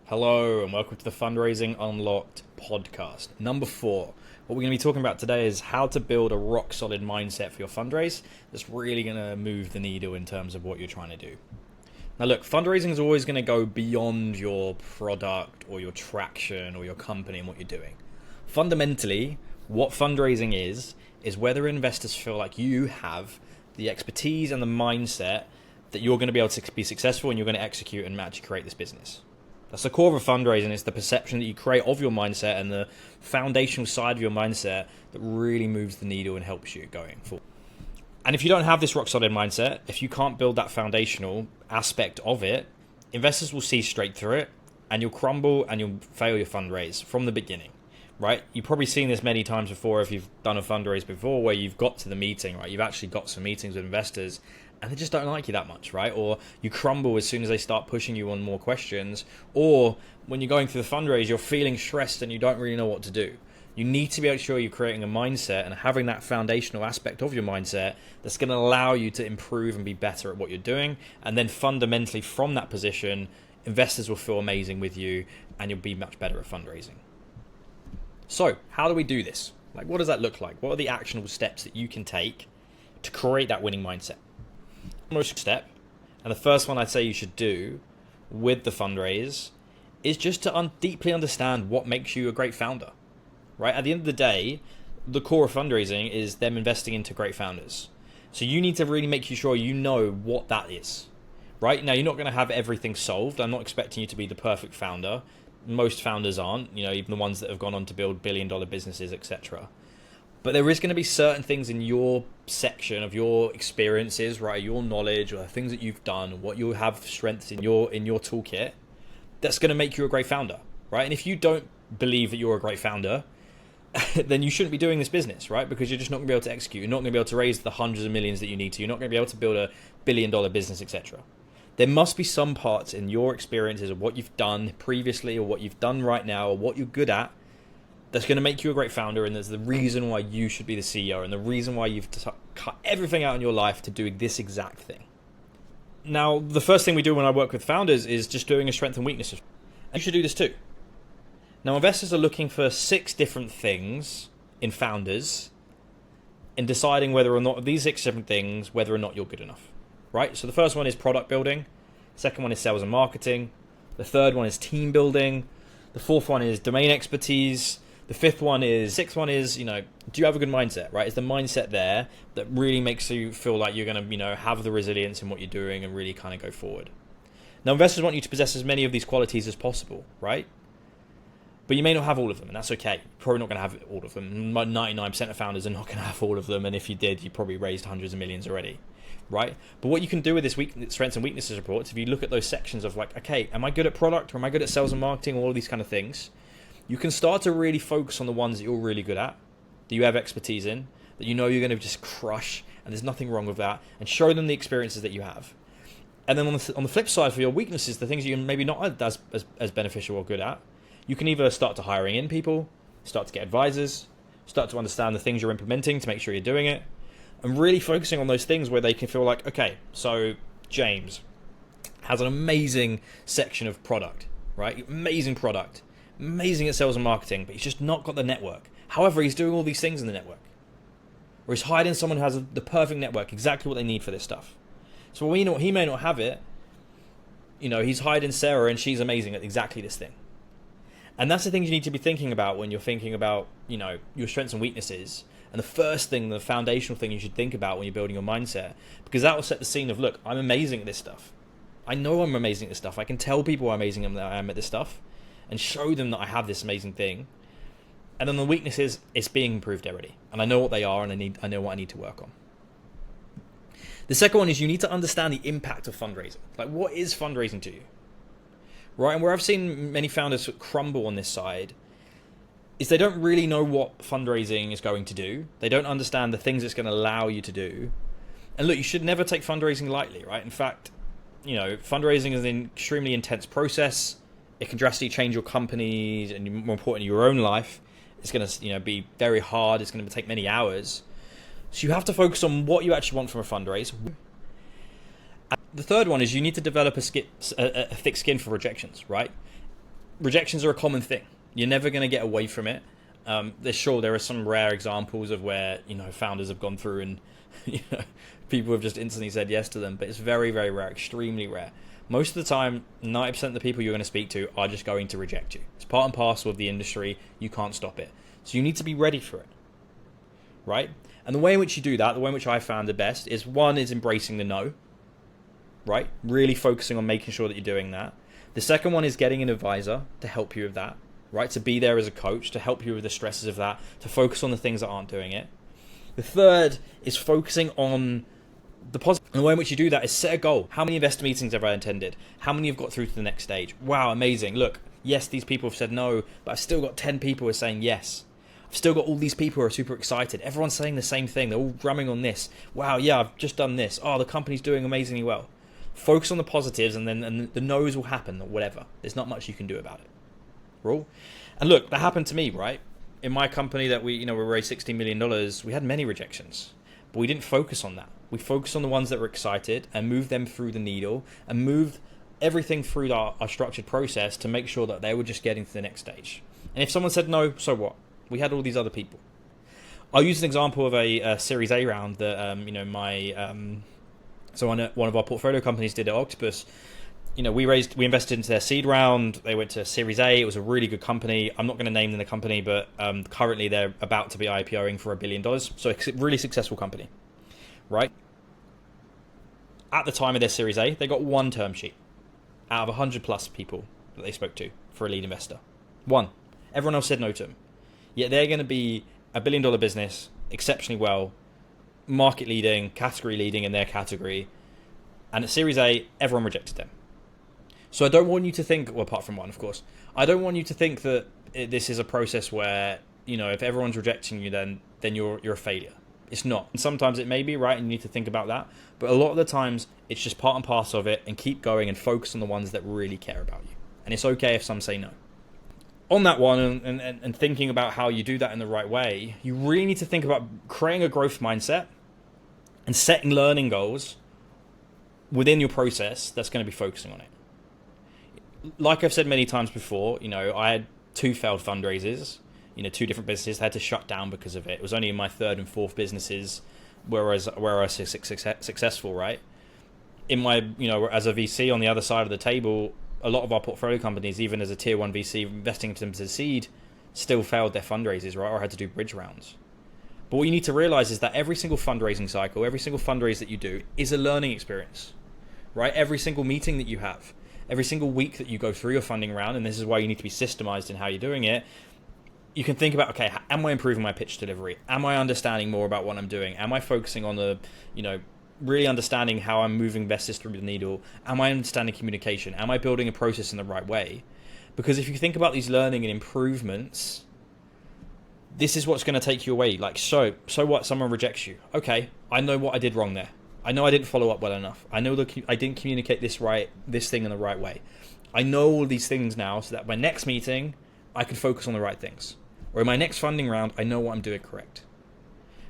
Hello and welcome to the Fundraising Unlocked Podcast. Number 4. What we're going to be talking about today is how to build a rock solid mindset for your fundraise that's really going to move the needle in terms of what you're trying to do. Now look, fundraising is always going to go beyond your product or your traction or your company and what you're doing. Fundamentally, what fundraising is whether investors feel like you have the expertise and the mindset that you're going to be able to be successful and you're going to execute and actually create this business. That's the core of fundraising. It's the perception that you create of your mindset and the foundational side of your mindset that really moves the needle and helps you going forward. And if you don't have this rock solid mindset, if you can't build that foundational aspect of it, investors will see straight through it and you'll crumble and you'll fail your fundraise from the beginning, right? You've probably seen this many times before if you've done a fundraise before where you've got to the meeting, right? You've actually got some meetings with investors and they just don't like you that much, right? Or you crumble as soon as they start pushing you on more questions. Or when you're going through the fundraise, you're feeling stressed and you don't really know what to do. You need to be sure you're creating a mindset and having that foundational aspect of your mindset that's going to allow you to improve and be better at what you're doing. And then fundamentally from that position, investors will feel amazing with you and you'll be much better at fundraising. So how do we do this? Like, what does that look like? What are the actionable steps that you can take to create that winning mindset? Most step, and the first one I'd say you should do with the fundraise is just to deeply understand what makes you a great founder, right? At the end of the day, the core of fundraising is them investing into great founders. So you need to really make sure you know what that is, right? Now, you're not going to have everything solved. I'm not expecting you to be the perfect founder. Most founders aren't, even the ones that have gone on to build billion-dollar businesses, etc. But there is going to be certain things in your section of your experiences, right? Your knowledge or the things that you've done, what you have strengths in your toolkit, that's going to make you a great founder, right? And if you don't believe that you're a great founder, then you shouldn't be doing this business, right? Because you're just not going to be able to execute. You're not going to be able to raise the hundreds of millions that you need to. You're not going to be able to build a billion-dollar business, etc. There must be some parts in your experiences of what you've done previously or what you've done right now or what you're good at that's going to make you a great founder, and there's the reason why you should be the CEO and the reason why you've cut everything out in your life to do this exact thing. Now, the first thing we do when I work with founders is just doing a strengths and weaknesses. And you should do this too. Now, investors are looking for 6 different things in founders in deciding whether or not these 6 different things, whether or not you're good enough, right? So the first one is product building. The second one is sales and marketing. The third one is team building. The fourth one is domain expertise. The sixth one is, do you have a good mindset, right? It's the mindset there that really makes you feel like you're going to, have the resilience in what you're doing and really kind of go forward. Now, investors want you to possess as many of these qualities as possible, right? But you may not have all of them, and that's okay. You're probably not going to have all of them. 99% of founders are not going to have all of them, and if you did, you probably raised hundreds of millions already, right? But what you can do with this strengths and weaknesses reports, if you look at those sections of like, okay, am I good at product, or am I good at sales and marketing, all of these kind of things, you can start to really focus on the ones that you're really good at, that you have expertise in, that you're going to just crush, and there's nothing wrong with that, and show them the experiences that you have. And then on the flip side, for your weaknesses, the things you're maybe not as beneficial or good at, you can either start to hiring in people, start to get advisors, start to understand the things you're implementing to make sure you're doing it, and really focusing on those things where they can feel like, okay, so James has an amazing section of product, right? Amazing product. Amazing at sales and marketing, but he's just not got the network. However, he's doing all these things in the network. Or he's hiring someone who has the perfect network, exactly what they need for this stuff. So he may not have it. He's hired in Sarah and she's amazing at exactly this thing. And that's the things you need to be thinking about when you're thinking about, your strengths and weaknesses. And the foundational thing you should think about when you're building your mindset, because that will set the scene of, look, I'm amazing at this stuff. I know I'm amazing at this stuff. I can tell people how amazing I am at this stuff, and show them that I have this amazing thing. And then the weakness is it's being improved already. And I know what they are, and I know what I need to work on. The second one is you need to understand the impact of fundraising. Like, what is fundraising to you? Right? And where I've seen many founders crumble on this side is they don't really know what fundraising is going to do. They don't understand the things it's going to allow you to do. And look, you should never take fundraising lightly, right? In fact, fundraising is an extremely intense process. It can drastically change your company and, more importantly, your own life. It's going to, be very hard. It's going to take many hours. So you have to focus on what you actually want from a fundraise. And the third one is you need to develop a thick skin for rejections, right? rejections are a common thing. You're never going to get away from it. There are some rare examples of where, founders have gone through and, people have just instantly said yes to them, but it's very, very rare, extremely rare. Most of the time, 90% of the people you're going to speak to are just going to reject you. It's part and parcel of the industry. You can't stop it. So you need to be ready for it, right? And the way in which you do that, the way in which I found the best is, one is embracing the no, right? Really focusing on making sure that you're doing that. The second one is getting an advisor to help you with that, right? To be there as a coach, to help you with the stresses of that, to focus on the things that aren't doing it. The third is focusing on the positive. And the way in which you do that is set a goal. How many investor meetings have I attended? How many have got through to the next stage? Wow, amazing. Look, yes, these people have said no, but I've still got 10 people who are saying yes. I've still got all these people who are super excited. Everyone's saying the same thing. They're all drumming on this. Wow, yeah, I've just done this. Oh, the company's doing amazingly well. Focus on the positives, and then the no's will happen, or whatever. There's not much you can do about it. Rule. And look, that happened to me, right? In my company that we raised $16 million, we had many rejections, but we didn't focus on that. We focused on the ones that were excited and moved them through the needle and moved everything through our structured process to make sure that they were just getting to the next stage. And if someone said no, so what? We had all these other people. I'll use an example of a Series A round that, one of our portfolio companies did at Octopus. We invested into their seed round. They went to Series A. It was a really good company. I'm not going to name the company, but currently they're about to be IPOing for $1 billion. So a really successful company, right? At the time of their Series A, they got one term sheet out of 100 plus people that they spoke to for a lead investor. One. Everyone else said no to them. Yet they're going to be a $1 billion business, exceptionally well, market leading, category leading in their category. And at Series A, everyone rejected them. So I don't want you to think, well, apart from one, of course, I don't want you to think that this is a process where, if everyone's rejecting you, then you're a failure. It's not. And sometimes it may be, right, and you need to think about that. But a lot of the times, it's just part and parcel of it, and keep going and focus on the ones that really care about you. And it's okay if some say no. On that one, and thinking about how you do that in the right way, you really need to think about creating a growth mindset and setting learning goals within your process that's going to be focusing on it. Like I've said many times before, I had 2 failed fundraisers, 2 different businesses that had to shut down because of it. It was only in my 3rd and 4th businesses where I was successful, right? In my, as a VC on the other side of the table, a lot of our portfolio companies, even as a tier 1 VC investing into them to seed, still failed their fundraisers, right? Or had to do bridge rounds. But what you need to realize is that every single fundraising cycle, every single fundraise that you do is a learning experience, right? Every single meeting that you have, every single week that you go through your funding round, and this is why you need to be systemized in how you're doing it, you can think about, okay, am I improving my pitch delivery? Am I understanding more about what I'm doing? Am I focusing on the, really understanding how I'm moving investors through the needle? Am I understanding communication? Am I building a process in the right way? Because if you think about these learning and improvements, this is what's going to take you away. Like, so what? Someone rejects you. Okay, I know what I did wrong there. I know I didn't follow up well enough. I know that I didn't communicate this thing in the right way. I know all these things now, so that my next meeting, I can focus on the right things. Or in my next funding round, I know what I'm doing correct.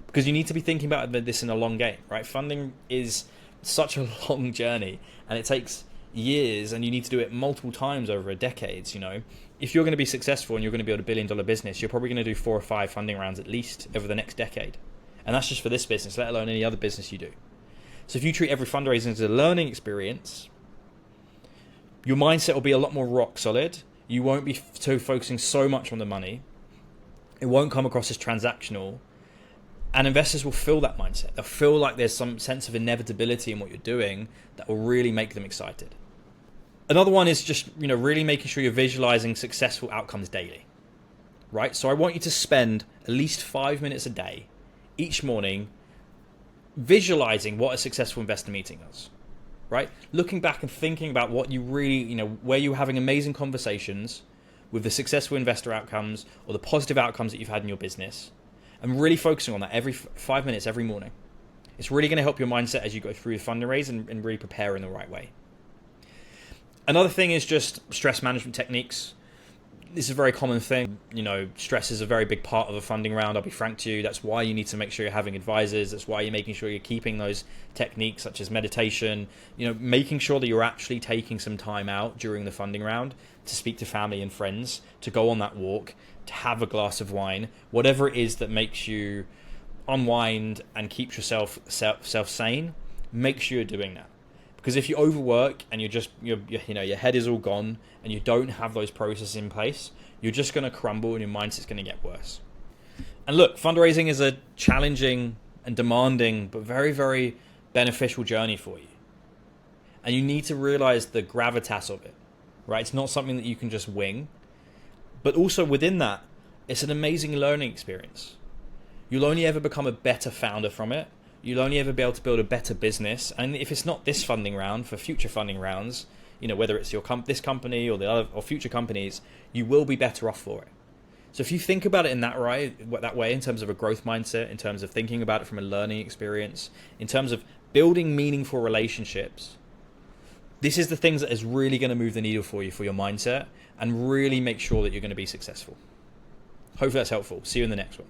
Because you need to be thinking about this in a long game, right? Funding is such a long journey, and it takes years, and you need to do it multiple times over decades. If you're going to be successful and you're going to build a $1 billion business, you're probably going to do 4 or 5 funding rounds at least over the next decade. And that's just for this business, let alone any other business you do. So if you treat every fundraising as a learning experience, your mindset will be a lot more rock solid. You won't be focusing so much on the money. It won't come across as transactional. And investors will feel that mindset. They'll feel like there's some sense of inevitability in what you're doing that will really make them excited. Another one is just, really making sure you're visualizing successful outcomes daily, right? So I want you to spend at least 5 minutes a day, each morning, visualizing what a successful investor meeting is, right? Looking back and thinking about what you really, where you're having amazing conversations with the successful investor outcomes or the positive outcomes that you've had in your business, and really focusing on that every 5 minutes, every morning. It's really going to help your mindset as you go through the fundraise and really prepare in the right way. Another thing is just stress management techniques. This is a very common thing. Stress is a very big part of a funding round. I'll be frank to you. That's why you need to make sure you're having advisors. That's why you're making sure you're keeping those techniques such as meditation, making sure that you're actually taking some time out during the funding round to speak to family and friends, to go on that walk, to have a glass of wine, whatever it is that makes you unwind and keeps yourself sane. Make sure you're doing that. Because if you overwork and your head is all gone and you don't have those processes in place, you're just going to crumble and your mindset's going to get worse. And look, fundraising is a challenging and demanding but very, very beneficial journey for you. And you need to realize the gravitas of it, right? It's not something that you can just wing. But also within that, it's an amazing learning experience. You'll only ever become a better founder from it. You'll only ever be able to build a better business. And if it's not this funding round, for future funding rounds, whether it's this company or the other or future companies, you will be better off for it. So if you think about it in that way, in terms of a growth mindset, in terms of thinking about it from a learning experience, in terms of building meaningful relationships, this is the things that is really going to move the needle for you, for your mindset, and really make sure that you're going to be successful. Hopefully that's helpful. See you in the next one.